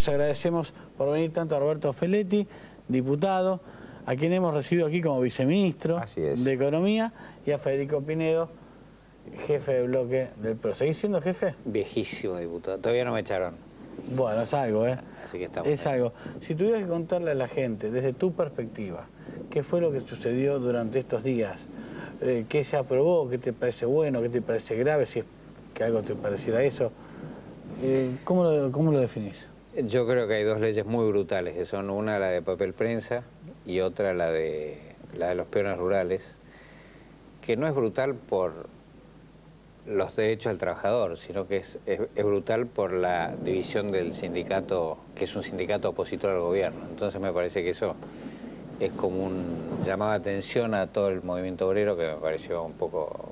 Les agradecemos por venir tanto a Roberto Feletti, diputado, a quien hemos recibido aquí como viceministro de Economía, y a Federico Pinedo, jefe de bloque del PRO. ¿Seguís siendo jefe? Viejísimo diputado. Todavía no me echaron. Bueno, es algo, ¿eh? Así que estamos es ahí. algo. Si tuvieras que contarle a la gente, desde tu perspectiva, ¿qué fue lo que sucedió durante estos días? ¿Qué se aprobó? ¿Qué te parece bueno? ¿Qué te parece grave? Si es que algo te pareciera eso. ¿Cómo lo definís? Yo creo que hay dos leyes muy brutales, que son una la de papel prensa y otra la de los peones rurales, que no es brutal por los derechos del trabajador, sino que es brutal por la división del sindicato, que es un sindicato opositor al gobierno. Entonces me parece que eso es como un llamado de atención a todo el movimiento obrero, que me pareció un poco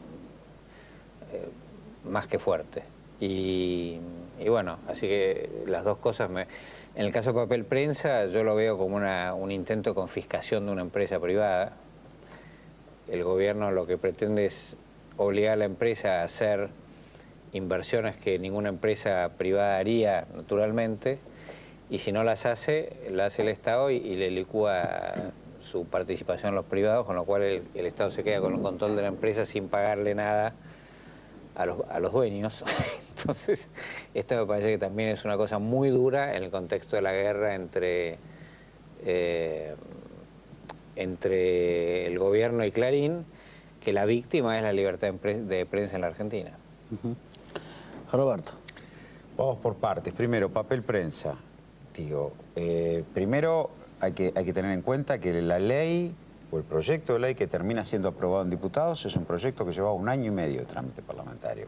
más que fuerte. Y bueno, así que las dos cosas, en el caso de papel prensa yo lo veo como un intento de confiscación de una empresa privada. El gobierno lo que pretende es obligar a la empresa a hacer inversiones que ninguna empresa privada haría naturalmente, y si no las hace, la hace el Estado y le licúa su participación en los privados, con lo cual el Estado se queda con el control de la empresa sin pagarle nada a los dueños. Entonces, esto me parece que también es una cosa muy dura en el contexto de la guerra entre el gobierno y Clarín, que la víctima es la libertad de prensa en la Argentina. Roberto. Vamos por partes. Primero, papel prensa. Digo, primero hay que tener en cuenta que la ley o el proyecto de ley que termina siendo aprobado en diputados es un proyecto que llevaba 1 año y medio de trámite parlamentario,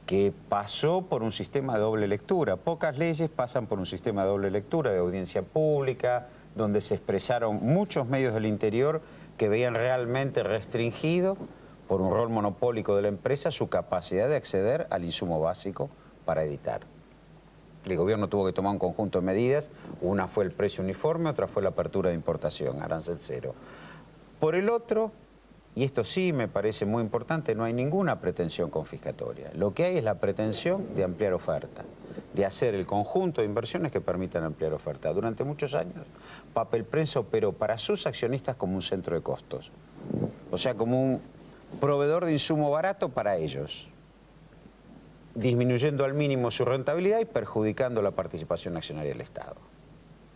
que pasó por un sistema de doble lectura. Pocas leyes pasan por un sistema de doble lectura, de audiencia pública, donde se expresaron muchos medios del interior que veían realmente restringido por un rol monopólico de la empresa su capacidad de acceder al insumo básico para editar. El gobierno tuvo que tomar un conjunto de medidas, una fue el precio uniforme, otra fue la apertura de importación, arancel cero. Por el otro, y esto sí me parece muy importante, no hay ninguna pretensión confiscatoria. Lo que hay es la pretensión de ampliar oferta, de hacer el conjunto de inversiones que permitan ampliar oferta. Durante muchos años, papel prensa operó para sus accionistas como un centro de costos, o sea, como un proveedor de insumo barato para ellos, disminuyendo al mínimo su rentabilidad y perjudicando la participación accionaria del Estado.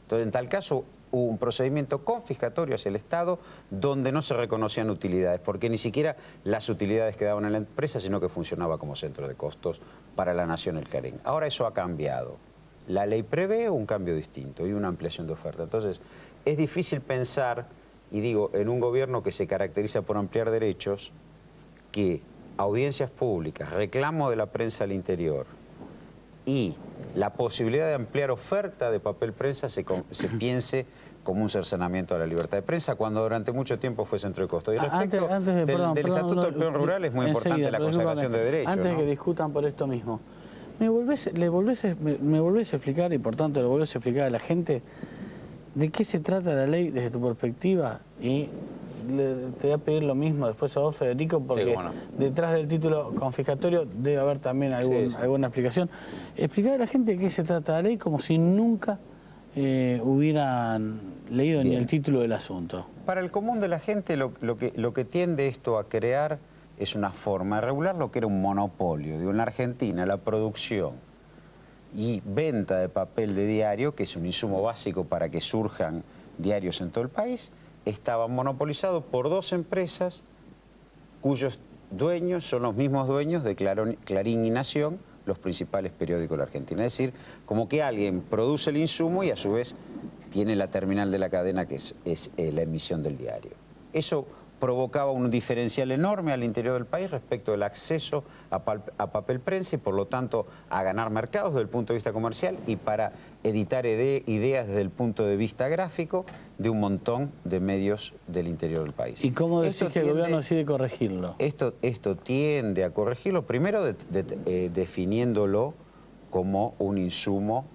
Entonces, en tal caso, hubo un procedimiento confiscatorio hacia el Estado donde no se reconocían utilidades, porque ni siquiera las utilidades quedaban en la empresa, sino que funcionaba como centro de costos para la nación el Clarín. Ahora eso ha cambiado. La ley prevé un cambio distinto y una ampliación de oferta. Entonces, es difícil pensar, y digo, en un gobierno que se caracteriza por ampliar derechos, que audiencias públicas, reclamo de la prensa al interior y la posibilidad de ampliar oferta de papel prensa se piense como un cercenamiento a la libertad de prensa, cuando durante mucho tiempo fue centro de costo. Y respecto del Estatuto del Peón Rural es muy importante la consagración de derechos. Antes que discutan por esto mismo, me volvés a explicar, y por tanto le volvés a explicar a la gente, de qué se trata la ley desde tu perspectiva, y te voy a pedir lo mismo después a vos, Federico, porque sí, bueno, detrás del título confiscatorio debe haber también alguna explicación. Explicar a la gente de qué se trata la ley como si nunca hubieran leído ni el título del asunto. Para el común de la gente lo que tiende esto a crear es una forma de regular lo que era un monopolio. Digo, en la Argentina la producción y venta de papel de diario, que es un insumo básico para que surjan diarios en todo el país, estaba monopolizado por 2 empresas cuyos dueños son los mismos dueños de Clarín y Nación, los principales periódicos de la Argentina. Es decir, como que alguien produce el insumo y a su vez tiene la terminal de la cadena que es la emisión del diario. Eso provocaba un diferencial enorme al interior del país respecto del acceso a papel prensa y por lo tanto a ganar mercados desde el punto de vista comercial y para editar ideas desde el punto de vista gráfico de un montón de medios del interior del país. ¿Y cómo decís que el gobierno decide corregirlo? Esto tiende a corregirlo, primero definiéndolo como un insumo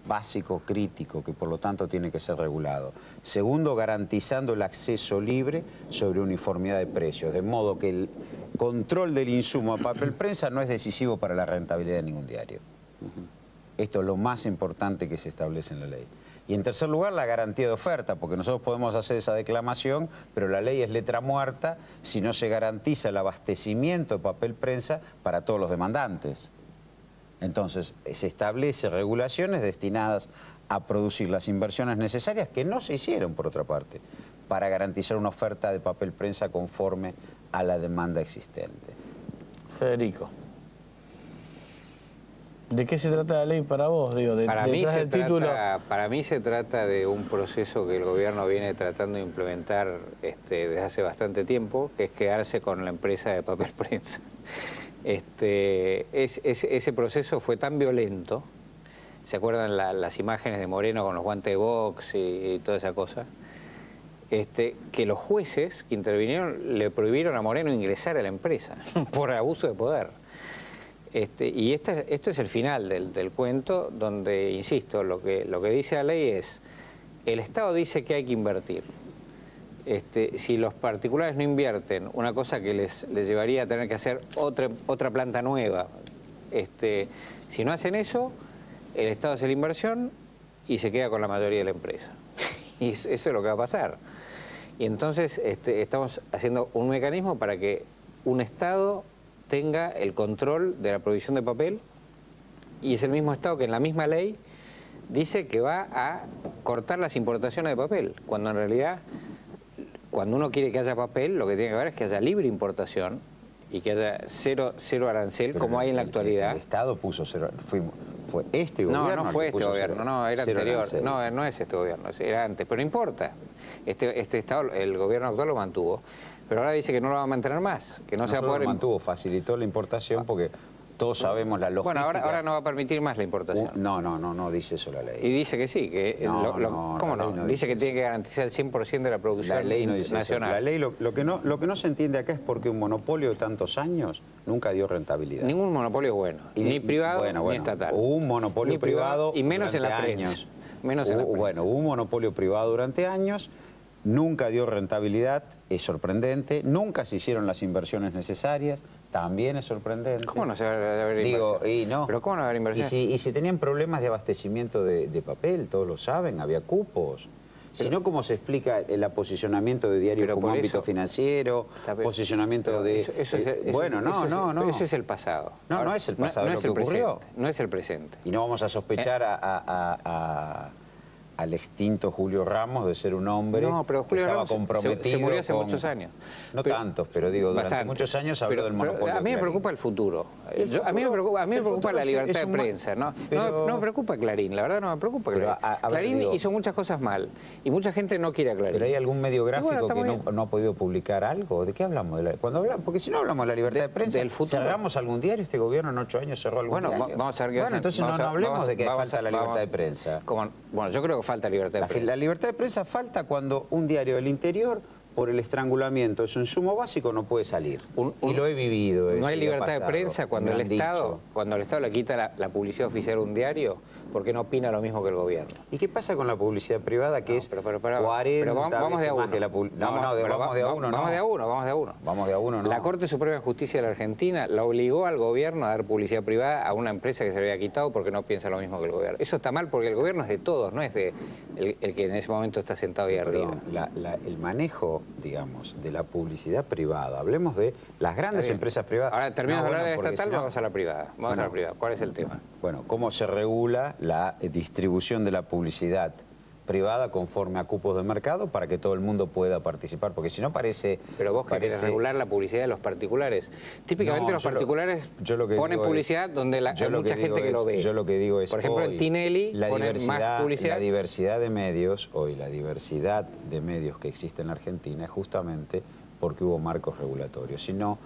básico, crítico, que por lo tanto tiene que ser regulado. Segundo, garantizando el acceso libre sobre uniformidad de precios, de modo que el control del insumo a papel prensa no es decisivo para la rentabilidad de ningún diario. Esto es lo más importante que se establece en la ley. Y en tercer lugar, la garantía de oferta, porque nosotros podemos hacer esa declamación, pero la ley es letra muerta si no se garantiza el abastecimiento de papel prensa para todos los demandantes. Entonces, se establece regulaciones destinadas a producir las inversiones necesarias, que no se hicieron, por otra parte, para garantizar una oferta de papel prensa conforme a la demanda existente. Federico, ¿de qué se trata la ley para vos? Digo, para mí se trata de un proceso que el gobierno viene tratando de implementar desde hace bastante tiempo, que es quedarse con la empresa de papel prensa. Ese proceso fue tan violento, ¿se acuerdan las imágenes de Moreno con los guantes de box y toda esa cosa? Que los jueces que intervinieron le prohibieron a Moreno ingresar a la empresa por abuso de poder. Y esto es el final del cuento, donde, insisto, lo que dice la ley es, el Estado dice que hay que invertir. Si los particulares no invierten, una cosa que les llevaría a tener que hacer otra planta nueva, si no hacen eso, el Estado hace la inversión y se queda con la mayoría de la empresa. Y eso es lo que va a pasar. Y entonces estamos haciendo un mecanismo para que un Estado tenga el control de la provisión de papel, y es el mismo Estado que en la misma ley dice que va a cortar las importaciones de papel, cuando en realidad, cuando uno quiere que haya papel, lo que tiene que haber es que haya libre importación y que haya cero arancel, pero como hay en la actualidad. El Estado puso cero, fue este gobierno. No fue este gobierno, cero, no, era anterior. Arancel. No es este gobierno, era antes, pero no importa. Este Estado, el gobierno actual lo mantuvo, pero ahora dice que no lo va a mantener más, que no se va a poder... lo mantuvo, facilitó la importación porque todos sabemos la logística. Bueno, ahora no va a permitir más la importación. No dice eso la ley. Y dice que sí, que ¿cómo no? Dice que tiene que garantizar el 100% de la producción la ley no dice nacional. Eso. La ley lo que no se entiende acá es porque un monopolio de tantos años nunca dio rentabilidad. Ningún monopolio es bueno, ni privado ni estatal. Hubo un monopolio privado y menos en la durante prensa. años. Menos en la prensa. Bueno, hubo un monopolio privado durante años. Nunca dio rentabilidad, es sorprendente. Nunca se hicieron las inversiones necesarias, también es sorprendente. ¿Cómo no se va a haber inversión? Y no. ¿Pero cómo no va a haber inversión? Y si tenían problemas de abastecimiento de papel, todos lo saben, había cupos. Si no, ¿cómo se explica el posicionamiento de diarios como ámbito financiero, posicionamiento de... Eso es el pasado. No es el pasado, es lo que ocurrió. No es el presente. Y no vamos a sospechar al extinto Julio Ramos de ser un hombre que estaba comprometido. Se murió hace muchos años. No tantos, pero digo, durante muchos años habló del monopolio. A mí me preocupa el futuro. A mí me preocupa la libertad de prensa. No me preocupa Clarín, la verdad no me preocupa Clarín. Clarín hizo muchas cosas mal y mucha gente no quiere a Clarín. ¿Pero hay algún medio gráfico que no ha podido publicar algo? ¿De qué hablamos? Porque si no hablamos de la libertad de prensa, ¿cerramos algún diario? Este gobierno en 8 años cerró algún diario. Bueno, vamos a ver qué Bueno, entonces no hablemos de que falta la libertad de prensa. Bueno, yo creo que falta libertad de prensa. La libertad de prensa falta cuando un diario del interior, por el estrangulamiento de su insumo básico, no puede salir. Y lo he vivido. No hay libertad de prensa cuando el Estado le quita la publicidad oficial a un diario porque no opina lo mismo que el gobierno. ¿Y qué pasa con la publicidad privada que es 40 vamos de a uno. más que la publicidad? Vamos de a uno, ¿no? Vamos de a uno, ¿no? La Corte Suprema de Justicia de la Argentina la obligó al gobierno a dar publicidad privada a una empresa que se había quitado porque no piensa lo mismo que el gobierno. Eso está mal porque el gobierno es de todos, no es de el que en ese momento está sentado ahí arriba. El manejo, digamos, de la publicidad privada, hablemos de las grandes empresas privadas. Ahora terminamos de hablar de estatal, vamos a la privada. Vamos a la privada. ¿Cuál es el tema? Bueno, ¿cómo se regula la distribución de la publicidad privada conforme a cupos de mercado para que todo el mundo pueda participar? Porque si no parece... Pero vos querés regular la publicidad de los particulares. Típicamente los particulares ponen publicidad donde hay mucha gente que lo ve. Yo lo que digo es, por ejemplo, en Tinelli ponen más publicidad. La diversidad de medios, la diversidad de medios que existe en la Argentina es justamente porque hubo marcos regulatorios. Si no,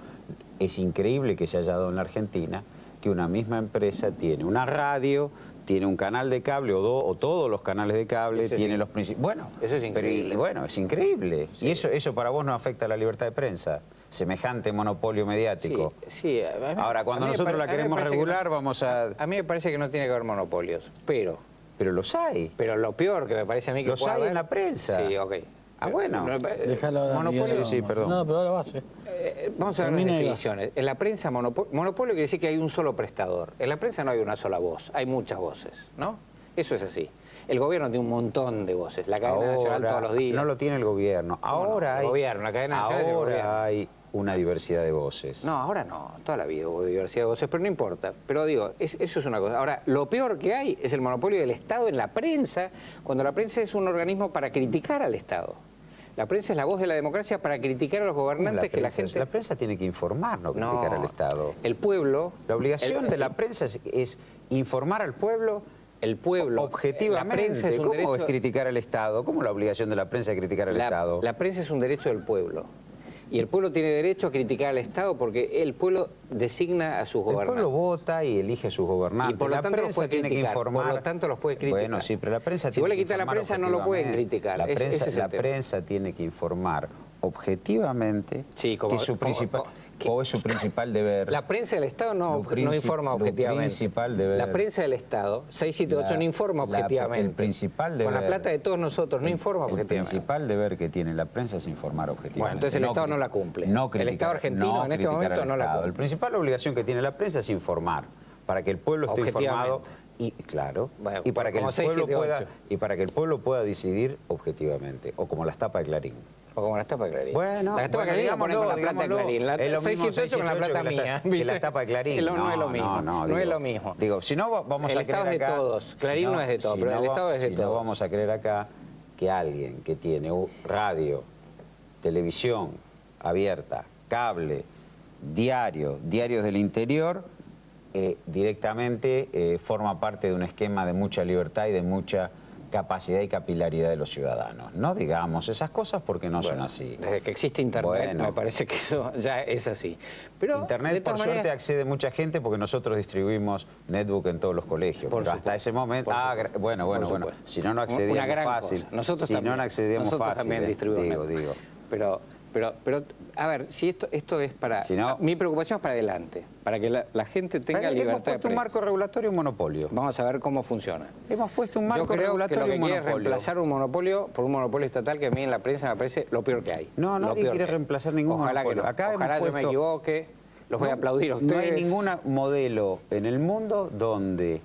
es increíble que se haya dado en la Argentina que una misma empresa tiene una radio, tiene un canal de cable o todos los canales de cable, tiene los principios... Bueno, eso es increíble. Es increíble. Sí. Y eso para vos no afecta a la libertad de prensa, semejante monopolio mediático. Sí. Ahora, cuando nosotros la queremos regular, vamos a... A mí me parece que no tiene que haber monopolios, pero los hay. Pero lo peor que me parece a mí que los hay en la prensa. Sí, ok. Bueno. Déjalo ahora. Monopolio, sí, perdón. No, pero ahora va a ser. Vamos a ver las Termina y va. definiciones. En la prensa, monopolio quiere decir que hay un solo prestador. En la prensa no hay una sola voz, hay muchas voces, ¿no? Eso es así. El gobierno tiene un montón de voces. La cadena nacional todos los días. No lo tiene el gobierno. Ahora el gobierno, la cadena nacional es el gobierno. Ahora hay una diversidad de voces. No, ahora no. Toda la vida hubo diversidad de voces, pero no importa. Pero digo, eso es una cosa. Ahora, lo peor que hay es el monopolio del Estado en la prensa, cuando la prensa es un organismo para criticar al Estado. La prensa es la voz de la democracia para criticar a los gobernantes que la gente... La prensa tiene que informar, no criticar al Estado. El pueblo... La obligación de la prensa es informar al pueblo. El pueblo, objetivamente. La prensa es un ¿Cómo derecho... es criticar al Estado? ¿Cómo la obligación de la prensa es criticar al Estado? La prensa es un derecho del pueblo. Y el pueblo tiene derecho a criticar al Estado porque el pueblo designa a sus gobernantes. El pueblo vota y elige a sus gobernantes. Y por lo tanto los puede tiene que criticar. informar. Por lo tanto los puede criticar. Bueno, sí, pero la prensa si vos le quitas a la informar prensa no lo pueden criticar. La prensa tiene que informar objetivamente, sí, como, que es su principal... ¿O es su principal deber? La prensa del Estado no informa objetivamente. La prensa del Estado, 678, no informa objetivamente. El principal deber... Con la plata de todos nosotros, no informa objetivamente. El principal deber que tiene la prensa es informar objetivamente. Bueno, entonces el Estado no la cumple. El Estado argentino en este momento no la cumple. La principal obligación que tiene la prensa es informar, para que el pueblo esté informado. Y claro, bueno, y para que el 6, pueblo 7, pueda y para que el pueblo pueda decidir objetivamente, o como las tapas de Clarín. O como las tapas de Clarín. Bueno, las tapas de Clarín la ponen con la plata de Clarín. La 678 con la plata mía. Que la tapa de Clarín. No es lo mismo. No es lo mismo. Digo, si no vamos a creer acá... El Estado es de todos. Clarín no es de todos, pero el Estado es de todos. Si no vamos a creer acá que alguien que tiene radio, televisión abierta, cable, diarios del interior, directamente forma parte de un esquema de mucha libertad y de mucha capacidad y capilaridad de los ciudadanos. No digamos esas cosas porque no son así. Desde que existe Internet me parece que eso ya es así. Pero Internet, por suerte, accede mucha gente porque nosotros distribuimos netbook en todos los colegios. Pero hasta ese momento... bueno. Si no accedíamos fácil. Nosotros si también, no accedíamos nosotros fácil. También distribuimos digo. Pero, a ver, si esto es para... Si no, mi preocupación es para adelante, para que la gente tenga libertad hemos puesto de un marco regulatorio y un monopolio. Vamos a ver cómo funciona. Hemos puesto un marco regulatorio y un monopolio. Yo creo que lo que quiere es reemplazar un monopolio por un monopolio estatal que a mí en la prensa me parece lo peor que hay. No, nadie quiere reemplazar ningún monopolio. Ojalá yo me equivoque, los voy a aplaudir a ustedes. No hay ningún modelo en el mundo donde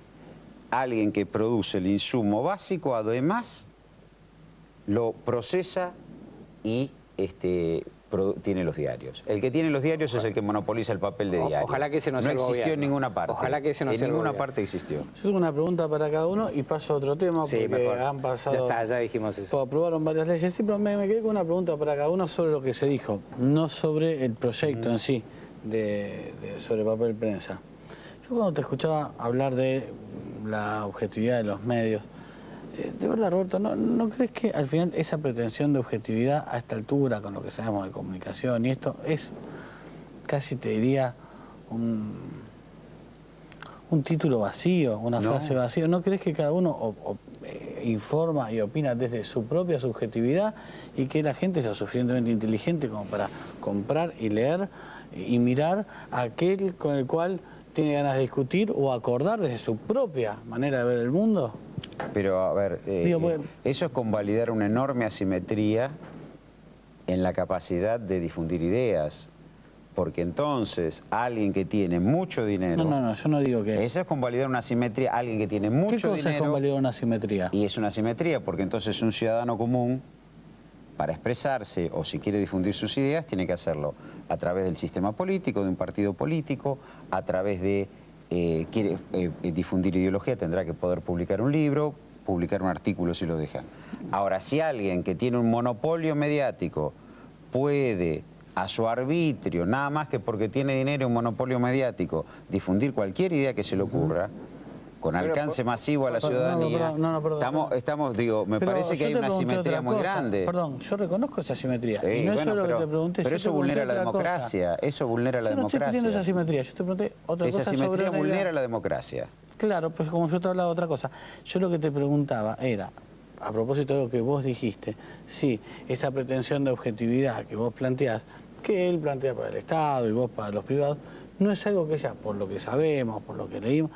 alguien que produce el insumo básico, además, lo procesa y tiene los diarios. El que tiene los diarios es el que monopoliza el papel de diario. Ojalá que ese no sea el existió gobierno. en ninguna parte. Ojalá que ese no sea el En ninguna gobierno. parte existió. Yo tengo una pregunta para cada uno y paso a otro tema porque han pasado... Ya está, ya dijimos eso. Aprobaron varias leyes. Sí, pero me quedé con una pregunta para cada uno sobre lo que se dijo, no sobre el proyecto en sí, sobre papel prensa. Yo cuando te escuchaba hablar de la objetividad de los medios, de verdad, Roberto, ¿no crees que al final esa pretensión de objetividad a esta altura, con lo que sabemos de comunicación y esto, es casi, te diría, un título vacío, una frase vacía? ¿No crees que cada uno informa y opina desde su propia subjetividad y que la gente es lo suficientemente inteligente como para comprar y leer y mirar a aquel con el cual tiene ganas de discutir o acordar desde su propia manera de ver el mundo? Pero, a ver, eso es convalidar una enorme asimetría en la capacidad de difundir ideas. Porque entonces, alguien que tiene mucho dinero... No, yo no digo que... Eso es convalidar una asimetría, alguien que tiene mucho dinero... ¿Qué cosa es convalidar una asimetría? Y es una asimetría porque entonces un ciudadano común, para expresarse o si quiere difundir sus ideas, tiene que hacerlo a través del sistema político, de un partido político, a través de... quiere difundir ideología, tendrá que poder publicar un libro, publicar un artículo si lo dejan. Ahora, si alguien que tiene un monopolio mediático puede, a su arbitrio, nada más que porque tiene dinero y un monopolio mediático, difundir cualquier idea que se le ocurra, con alcance masivo a la ciudadanía, me parece que hay una asimetría muy grande. Perdón, yo reconozco esa asimetría. Y no es lo que te pregunté. Pero eso vulnera la democracia. Eso vulnera la democracia. Yo no estoy pidiendo esa asimetría. Yo te pregunté otra cosa. Esa asimetría vulnera la democracia. Claro, pues como yo te hablaba de otra cosa. Yo lo que te preguntaba era, a propósito de lo que vos dijiste, si esa pretensión de objetividad que vos planteás, que él plantea para el Estado y vos para los privados, no es algo que ya, por lo que sabemos, por lo que leímos,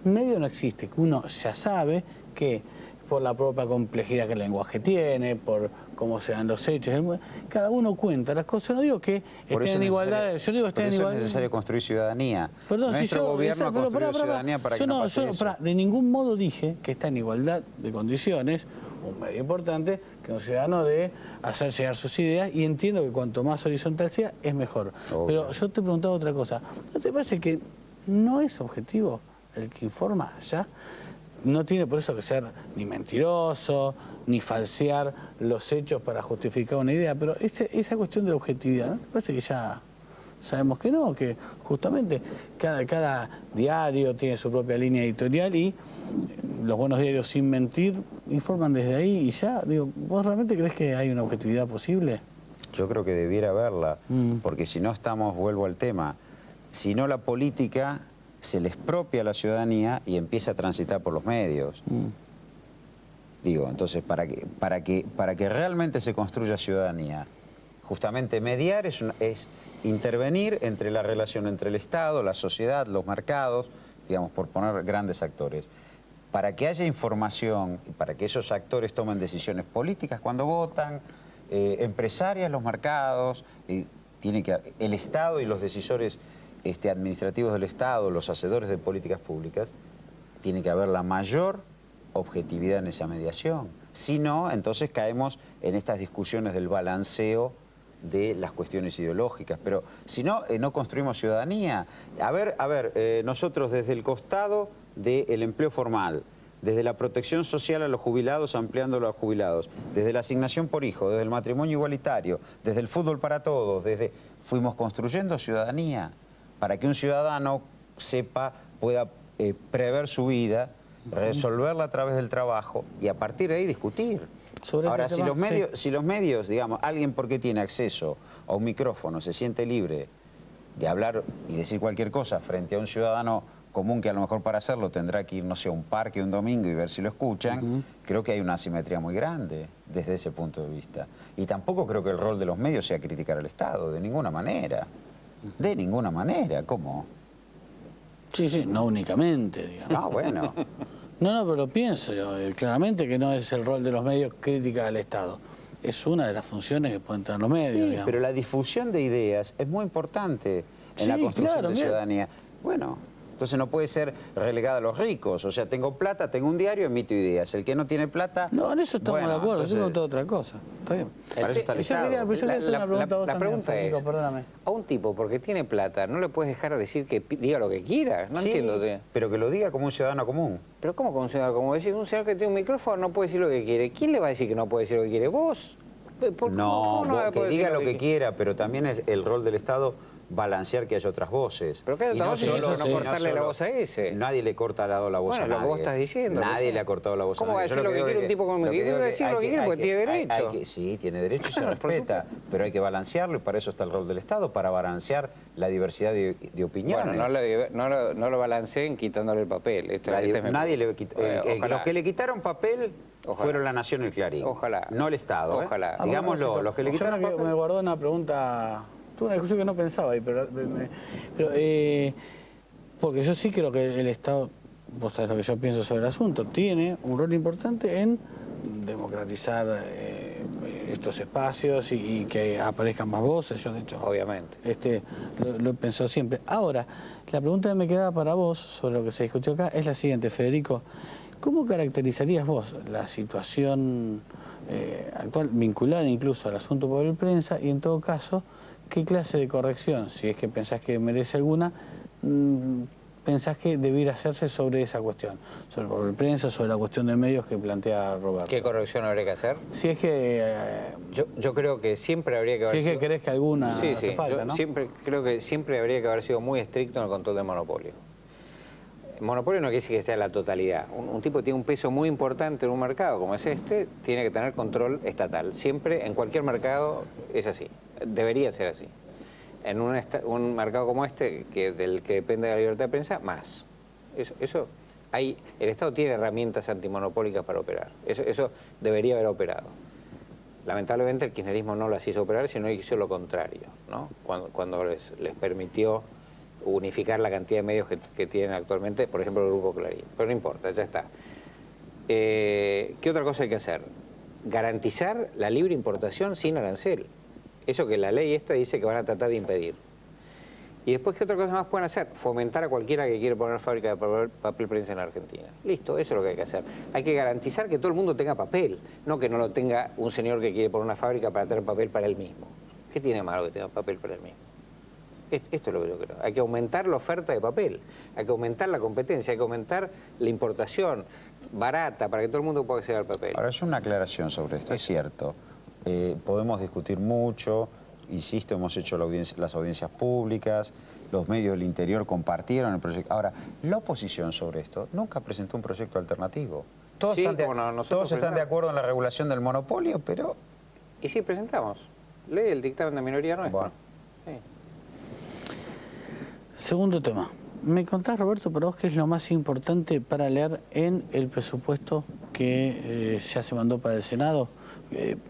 medio no existe, que uno ya sabe que por la propia complejidad que el lenguaje tiene, por cómo se dan los hechos. Cada uno cuenta las cosas. No digo que estén en igualdad. Yo digo que estén en igualdad. Es necesario construir ciudadanía. Perdón, Nuestro gobierno ha construido ciudadanía para que no pase eso. De ningún modo dije que está en igualdad de condiciones un medio importante que un ciudadano de hacer llegar sus ideas, y entiendo que cuanto más horizontal sea, es mejor. Obvio. Pero yo te preguntaba otra cosa. ¿No te parece que no es objetivo el que informa ya? No tiene por eso que ser ni mentiroso, ni falsear los hechos para justificar una idea, pero esa cuestión de la objetividad, ¿no te parece que ya sabemos que no? Que justamente cada diario tiene su propia línea editorial y los buenos diarios, sin mentir, informan desde ahí y ya. Digo, ¿vos realmente crees que hay una objetividad posible? Yo creo que debiera haberla, porque si no estamos, vuelvo al tema, si no la política se le expropia a la ciudadanía y empieza a transitar por los medios. Digo, entonces, para que realmente se construya ciudadanía, justamente mediar es intervenir entre la relación entre el Estado, la sociedad, los mercados, digamos, por poner grandes actores. Para que haya información y para que esos actores tomen decisiones políticas cuando votan, empresarias, los mercados, el Estado y los decisores administrativos del Estado, los hacedores de políticas públicas, tiene que haber la mayor objetividad en esa mediación. Si no, entonces caemos en estas discusiones del balanceo de las cuestiones ideológicas. Pero si no, no construimos ciudadanía. A ver, nosotros desde el costado del empleo formal, desde la protección social a los jubilados, ampliándolo a los jubilados, desde la asignación por hijo, desde el matrimonio igualitario, desde el fútbol para todos, fuimos construyendo ciudadanía para que un ciudadano pueda prever su vida, resolverla a través del trabajo y a partir de ahí discutir. Ahora, si los medios, digamos, alguien porque tiene acceso a un micrófono se siente libre de hablar y decir cualquier cosa frente a un ciudadano común que a lo mejor para hacerlo tendrá que ir, no sé, a un parque un domingo y ver si lo escuchan, creo que hay una asimetría muy grande desde ese punto de vista. Y tampoco creo que el rol de los medios sea criticar al Estado, de ninguna manera. De ninguna manera, ¿cómo? Sí, no únicamente, digamos. No, bueno. No, pero lo pienso yo, claramente que no es el rol de los medios crítica al Estado. Es una de las funciones que pueden tener los medios, Sí, digamos. pero la difusión de ideas es muy importante en la construcción de ciudadanía. Bueno, entonces no puede ser relegada a los ricos. O sea, tengo plata, tengo un diario, emito ideas. El que no tiene plata... No, en eso estamos de acuerdo, entonces, yo pregunto otra cosa. Está bien. Para eso está el Estado. Yo quería hacer una pregunta a vos La también, pregunta Federico, es, perdóname. a un tipo, porque tiene plata, ¿no le puedes dejar decir que diga lo que quiera? No sí, entiendo. pero que lo diga como un ciudadano común. Pero ¿cómo como un ciudadano? Como decir, un ciudadano que tiene un micrófono no puede decir lo que quiere. ¿Quién le va a decir que no puede decir lo que quiere? ¿Vos? No, va a que poder diga decir lo que quiera, pero también es el rol del Estado balancear que haya otras voces. Pero que haya otras voces, solo- no cortarle la voz a ese. Nadie le corta la voz Bueno, a lo nadie. que vos estás diciendo, Nadie recién. le ha cortado la voz a nadie. ¿Cómo va a decir lo que digo quiere es un tipo con un lo que micrófono? digo Debe es decir lo que quiere porque tiene derecho. Sí, tiene derecho y se respeta, pero hay que balancearlo y para eso está el rol del Estado, para balancear la diversidad de opiniones. Bueno, no lo balanceen quitándole el papel. Nadie le quitó. Los que le quitaron papel Ojalá. fueron La Nación y el Clarín. Ojalá. No el Estado. Ojalá. Digámoslo, los que le quitaron Yo papel... me guardó una pregunta, tuve una discusión que no pensaba ahí, pero porque yo sí creo que el Estado, vos sabés lo que yo pienso sobre el asunto, tiene un rol importante en democratizar estos espacios y que aparezcan más voces. Yo, de hecho, Obviamente. lo he pensado siempre. Ahora, la pregunta que me quedaba para vos sobre lo que se discutió acá es la siguiente, Federico. ¿Cómo caracterizarías vos la situación actual, vinculada incluso al asunto por el prensa, y en todo caso, qué clase de corrección, si es que pensás que merece alguna, pensás que debiera hacerse sobre esa cuestión? Sobre por el prensa, sobre la cuestión de medios que plantea Roberto. ¿Qué corrección habría que hacer? Si es que... Yo creo que siempre habría que haber si es que crees que alguna Sí, hace falta, yo ¿no? creo que siempre habría que haber sido muy estricto en el control del monopolio. El monopolio no quiere decir que sea la totalidad. Un tipo que tiene un peso muy importante en un mercado como es este, tiene que tener control estatal. Siempre, en cualquier mercado, es así. Debería ser así. En un mercado como este, del que depende de la libertad de prensa, más. El Estado tiene herramientas antimonopólicas para operar. Eso debería haber operado. Lamentablemente el kirchnerismo no las hizo operar, sino hizo lo contrario, ¿no? Cuando les permitió unificar la cantidad de medios que tienen actualmente, por ejemplo el Grupo Clarín. Pero no importa, ya está. ¿Qué otra cosa hay que hacer? Garantizar la libre importación sin arancel. Eso que la ley esta dice que van a tratar de impedir. Y después, ¿qué otra cosa más pueden hacer? Fomentar a cualquiera que quiere poner fábrica de papel prensa en Argentina. Listo, eso es lo que hay que hacer. Hay que garantizar que todo el mundo tenga papel, no que no lo tenga un señor que quiere poner una fábrica para tener papel para él mismo. ¿Qué tiene malo que tenga papel para él mismo? Esto es lo que yo creo. Hay que aumentar la oferta de papel, hay que aumentar la competencia, hay que aumentar la importación barata para que todo el mundo pueda acceder al papel. Ahora, es una aclaración sobre esto, es cierto. Podemos discutir mucho, insisto, hemos hecho las audiencias públicas, los medios del interior compartieron el proyecto. Ahora, la oposición sobre esto nunca presentó un proyecto alternativo. Todos, Sí, todos están de acuerdo en la regulación del monopolio, pero... Y sí, presentamos. Lee el dictamen de minoría nuestra. Bueno. Sí. Segundo tema. ¿Me contás, Roberto, para vos qué es lo más importante para leer en el presupuesto que ya se mandó para el Senado?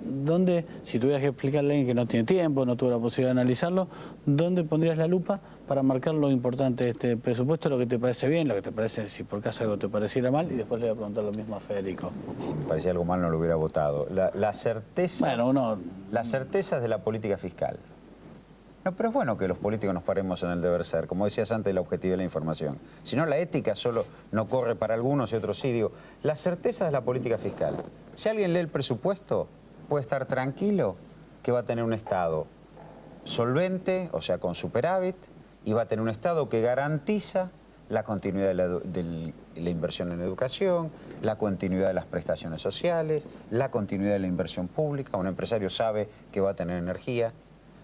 ¿Dónde, si tuvieras que explicarle a alguien que no tiene tiempo, no tuvo la posibilidad de analizarlo, dónde pondrías la lupa para marcar lo importante de este presupuesto, lo que te parece bien, lo que te parece, si por caso algo te pareciera mal? Y después le voy a preguntar lo mismo a Federico. Si me parecía algo mal no lo hubiera votado. Las certezas de la política fiscal. No, pero es bueno que los políticos nos paremos en el deber ser. Como decías antes, la objetividad de la información. Si no, la ética solo no corre para algunos y otros sí. Digo, las certezas de la política fiscal. Si alguien lee el presupuesto, puede estar tranquilo que va a tener un Estado solvente, o sea, con superávit, y va a tener un Estado que garantiza la continuidad de la inversión en educación, la continuidad de las prestaciones sociales, la continuidad de la inversión pública. Un empresario sabe que va a tener energía,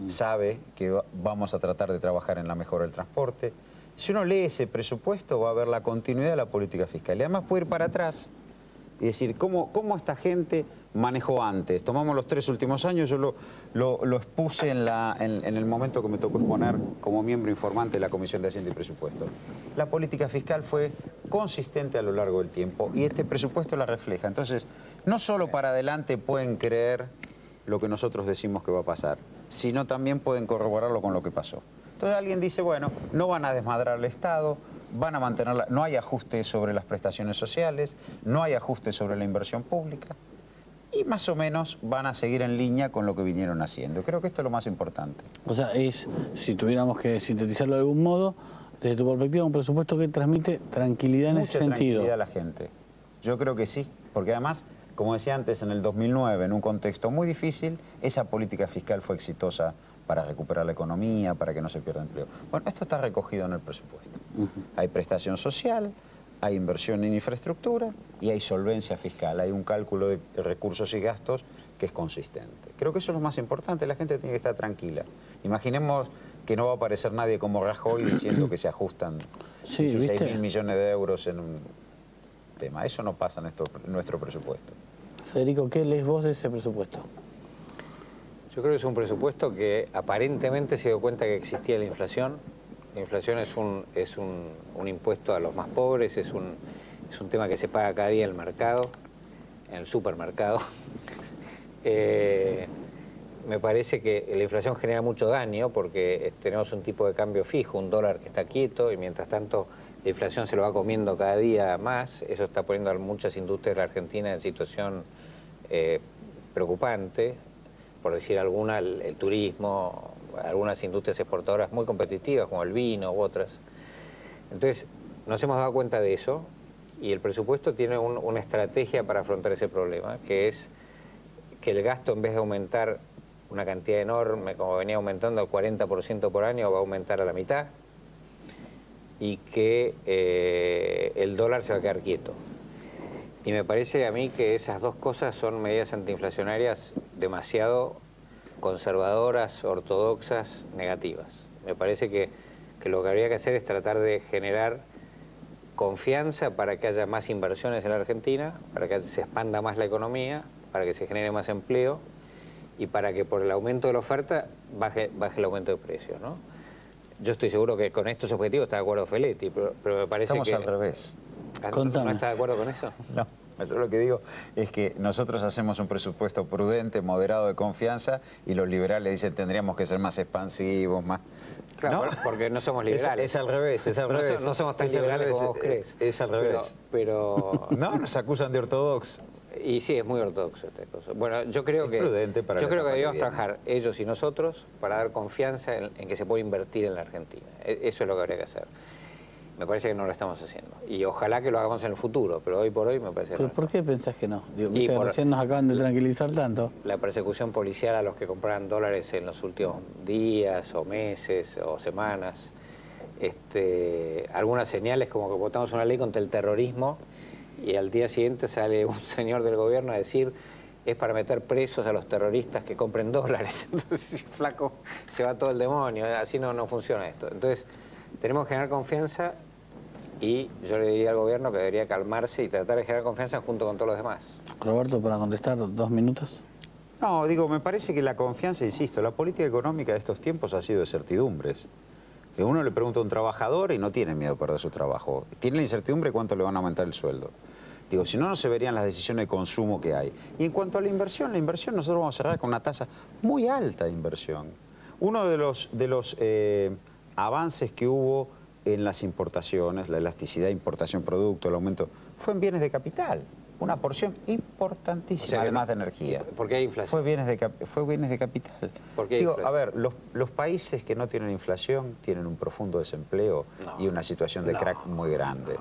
sabe que vamos a tratar de trabajar en la mejora del transporte. Si uno lee ese presupuesto, va a ver la continuidad de la política fiscal. Y además puede ir para atrás y decir, ¿cómo esta gente manejó antes? Tomamos los 3 últimos años, yo lo expuse en el momento que me tocó exponer como miembro informante de la Comisión de Hacienda y Presupuesto. La política fiscal fue consistente a lo largo del tiempo y este presupuesto la refleja. Entonces, no solo para adelante pueden creer lo que nosotros decimos que va a pasar, sino también pueden corroborarlo con lo que pasó. Entonces alguien dice, bueno, no van a desmadrar el Estado, van a mantenerla, no hay ajuste sobre las prestaciones sociales, no hay ajuste sobre la inversión pública y más o menos van a seguir en línea con lo que vinieron haciendo. Creo que esto es lo más importante. O sea, si tuviéramos que sintetizarlo de algún modo, desde tu perspectiva, un presupuesto que transmite tranquilidad en ese sentido. Tranquilidad a la gente. Yo creo que sí, porque además, como decía antes, en el 2009, en un contexto muy difícil, esa política fiscal fue exitosa para recuperar la economía, para que no se pierda empleo. Bueno, esto está recogido en el presupuesto. Hay prestación social, hay inversión en infraestructura y hay solvencia fiscal. Hay un cálculo de recursos y gastos que es consistente. Creo que eso es lo más importante. La gente tiene que estar tranquila. Imaginemos que no va a aparecer nadie como Rajoy diciendo que se ajustan 16.000 millones de euros en un tema. Eso no pasa en nuestro presupuesto. Federico, ¿qué lees vos de ese presupuesto? Yo creo que es un presupuesto que aparentemente se dio cuenta que existía la inflación. La inflación es un impuesto a los más pobres, es un tema que se paga cada día en el mercado, en el supermercado. Me parece que la inflación genera mucho daño porque tenemos un tipo de cambio fijo, un dólar que está quieto y mientras tanto la inflación se lo va comiendo cada día más. Eso está poniendo a muchas industrias de la Argentina en situación preocupante. Por decir alguna, el turismo, algunas industrias exportadoras muy competitivas como el vino u otras. Entonces, nos hemos dado cuenta de eso y el presupuesto tiene una estrategia para afrontar ese problema, que es que el gasto, en vez de aumentar una cantidad enorme, como venía aumentando al 40% por año, va a aumentar a la mitad y que el dólar se va a quedar quieto. Y me parece a mí que esas dos cosas son medidas antiinflacionarias demasiado conservadoras, ortodoxas, negativas. Me parece que lo que habría que hacer es tratar de generar confianza para que haya más inversiones en la Argentina, para que se expanda más la economía, para que se genere más empleo y para que por el aumento de la oferta baje el aumento de precios, ¿no? Yo estoy seguro que con estos objetivos está de acuerdo Feletti, pero me parece Estamos al revés. ¿No está de acuerdo con eso? No. Yo lo que digo es que nosotros hacemos un presupuesto prudente, moderado, de confianza, y los liberales dicen tendríamos que ser más expansivos, más... Claro, ¿no? porque no somos liberales. Es al revés, es al revés. No somos tan Es al liberales revés, como vos crees. Es al revés. Pero No, nos acusan de ortodoxos. y sí, es muy ortodoxo esta cosa. Bueno, yo creo que prudente para yo la creo que campaña deberíamos viene. trabajar ellos y nosotros para dar confianza en que se puede invertir en la Argentina. Eso es lo que habría que hacer. Me parece que no lo estamos haciendo. Y ojalá que lo hagamos en el futuro, pero hoy por hoy me parece que ¿Pero no. por qué pensás que no? Digo, Y viste, por- recién nos acaban de tranquilizar tanto. La persecución policial a los que compraran dólares en los últimos días o meses o semanas, algunas señales como que votamos una ley contra el terrorismo y al día siguiente sale un señor del gobierno a decir es para meter presos a los terroristas que compren dólares. Entonces, flaco, se va todo el demonio, así no funciona esto. Entonces, tenemos que generar confianza y yo le diría al gobierno que debería calmarse y tratar de generar confianza junto con todos los demás. Roberto, para contestar, 2 minutos. No, digo, me parece que la confianza, insisto, la política económica de estos tiempos ha sido de certidumbres. Que uno le pregunta a un trabajador y no tiene miedo de perder su trabajo. Tiene la incertidumbre de cuánto le van a aumentar el sueldo. Digo, si no, no se verían las decisiones de consumo que hay. Y en cuanto a la inversión nosotros vamos a cerrar con una tasa muy alta de inversión. Uno de los avances que hubo en las importaciones, la elasticidad de importación-producto, el aumento, fue en bienes de capital. Una porción importantísima, O sea que además no- de energía. ¿Por qué hay inflación? Fue bienes de capital. ¿Por qué hay Digo, inflación? a ver, los países que no tienen inflación tienen un profundo desempleo y una situación de crack muy grande.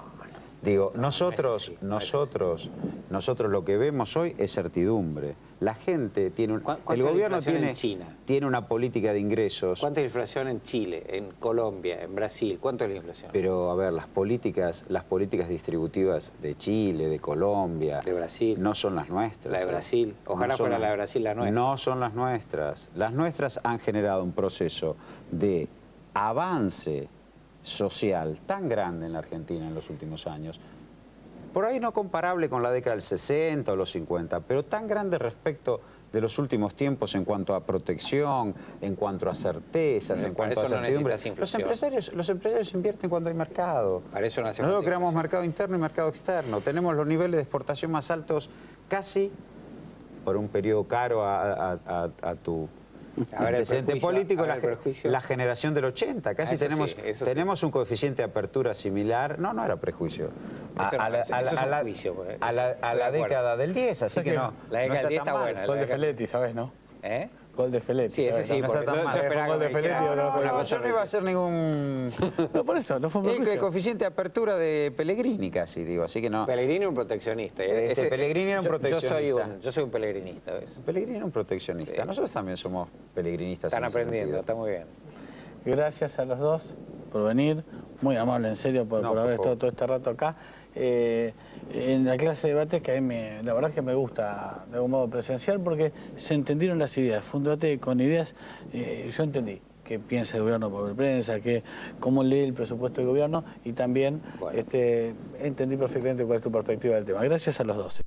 Digo, nosotros lo que vemos hoy es certidumbre. La gente tiene ¿Cuánto el es la gobierno inflación en China? tiene una política de ingresos. ¿Cuánta es la inflación en Chile, en Colombia, en Brasil? ¿Cuánto es la inflación? Pero, a ver, las políticas distributivas de Chile, de Colombia, De Brasil. no son las nuestras. La de Brasil. Ojalá son fuera la de Brasil la nuestra. No son las nuestras. Las nuestras han generado un proceso de avance social tan grande en la Argentina en los últimos años, por ahí no comparable con la década del 60 o los 50, pero tan grande respecto de los últimos tiempos en cuanto a protección, en cuanto a certezas, en Para cuanto a eso no certidumbre. necesitas inflación. Los empresarios invierten cuando hay mercado. Para eso no hace Nosotros falta creamos inflación. mercado interno y mercado externo. Tenemos los niveles de exportación más altos casi por un periodo caro a tu A ver, el antecedente prejuicio, político, a ver, el prejuicio. la generación del 80. Casi Eso sí, tenemos, eso sí. tenemos un coeficiente de apertura similar. No era prejuicio. Eso no, eso es un juicio, pues, a la estoy de acuerdo. década del 10, así O sea que que no. la década no del 10 tan está mal. buena. Gol de verdad que- Feletti, ¿sabes, no? ¿Eh? Gol de Feletti. Sí, ese ¿sabes, sí, no? no porque está tan yo mal. esperaba Gol de que me Feletti, dijera no, una No, cosa yo no iba a hacer ningún... No, por eso, no fue un El prejuicio. coeficiente de apertura de Pellegrini casi, digo, así que no. Pellegrini era un proteccionista. Pellegrini era un proteccionista. Yo soy un pellegrinista, ¿ves? Pellegrini era un proteccionista. Sí. Nosotros también somos pellegrinistas. Están en ese aprendiendo, sentido. está muy bien. Gracias a los dos por venir. Muy amable, en serio, por No, haber por favor. estado todo este rato acá. En la clase de debate, que a mí la verdad es que me gusta de algún modo presencial, porque se entendieron las ideas. Fue un debate con ideas. Yo entendí qué piensa el gobierno por prensa, cómo lee el presupuesto del gobierno y también Bueno. entendí perfectamente cuál es tu perspectiva del tema. Gracias a los dos.